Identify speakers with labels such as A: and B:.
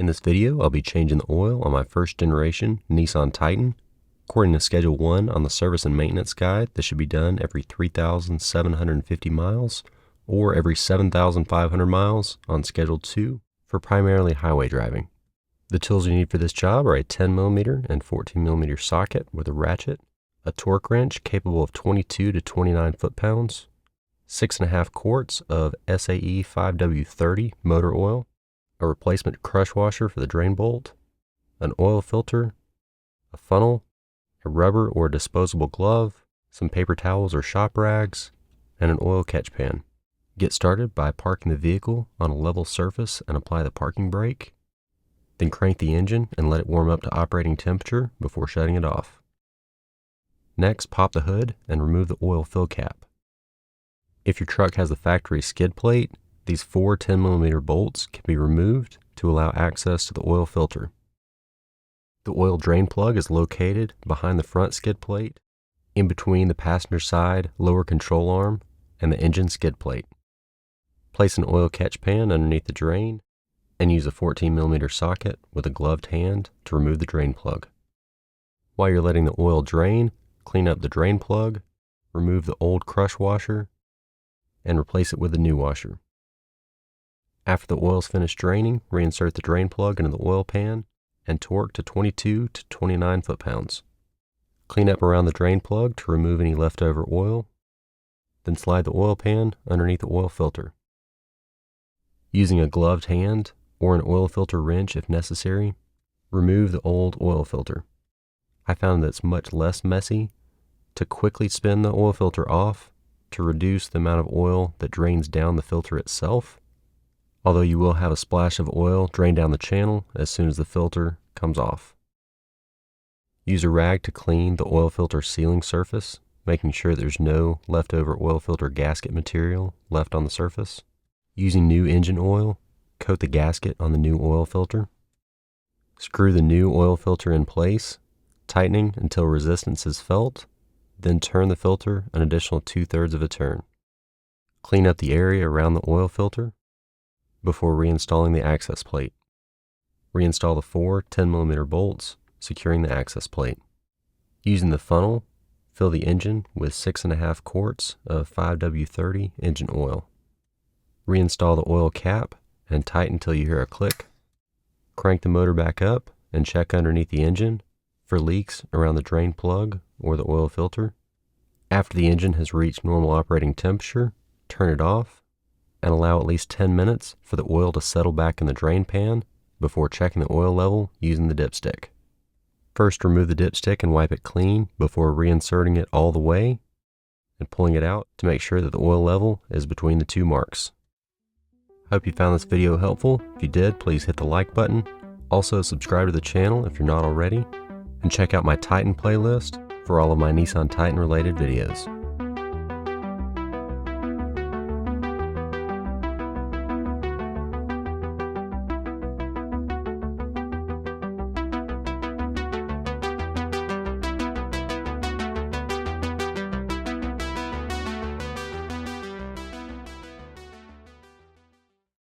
A: In this video, I'll be changing the oil on my first generation Nissan Titan. According to Schedule 1 on the Service and Maintenance Guide, this should be done every 3,750 miles or every 7,500 miles on Schedule 2 for primarily highway driving. The tools you need for this job are a 10mm and 14mm socket with a ratchet, a torque wrench capable of 22 to 29 foot-pounds, 6.5 quarts of SAE 5W30 motor oil, a replacement crush washer for the drain bolt, an oil filter, a funnel, a rubber or disposable glove, some paper towels or shop rags, and an oil catch pan. Get started by parking the vehicle on a level surface and apply the parking brake. Then crank the engine and let it warm up to operating temperature before shutting it off. Next, pop the hood and remove the oil fill cap. If your truck has the factory skid plate, these 4 10mm bolts can be removed to allow access to the oil filter. The oil drain plug is located behind the front skid plate, in between the passenger side lower control arm and the engine skid plate. Place an oil catch pan underneath the drain and use a 14mm socket with a gloved hand to remove the drain plug. While you're letting the oil drain, clean up the drain plug, remove the old crush washer, and replace it with a new washer. After the oil is finished draining, reinsert the drain plug into the oil pan and torque to 22 to 29 foot-pounds. Clean up around the drain plug to remove any leftover oil, then slide the oil pan underneath the oil filter. Using a gloved hand or an oil filter wrench if necessary, remove the old oil filter. I found that it's much less messy to quickly spin the oil filter off to reduce the amount of oil that drains down the filter itself, although you will have a splash of oil drain down the channel as soon as the filter comes off. Use a rag to clean the oil filter sealing surface, making sure there's no leftover oil filter gasket material left on the surface. Using new engine oil, coat the gasket on the new oil filter. Screw the new oil filter in place, tightening until resistance is felt, then turn the filter an additional 2/3 of a turn. Clean up the area around the oil filter before reinstalling the access plate. Reinstall the 4 10mm bolts, securing the access plate. Using the funnel, fill the engine with 6.5 quarts of 5W30 engine oil. Reinstall the oil cap and tighten until you hear a click. Crank the motor back up and check underneath the engine for leaks around the drain plug or the oil filter. After the engine has reached normal operating temperature, turn it off and allow at least 10 minutes for the oil to settle back in the drain pan before checking the oil level using the dipstick. First, remove the dipstick and wipe it clean before reinserting it all the way and pulling it out to make sure that the oil level is between the two marks. I hope you found this video helpful. If you did, please hit the like button. Also, subscribe to the channel if you're not already, and check out my Titan playlist for all of my Nissan Titan related videos.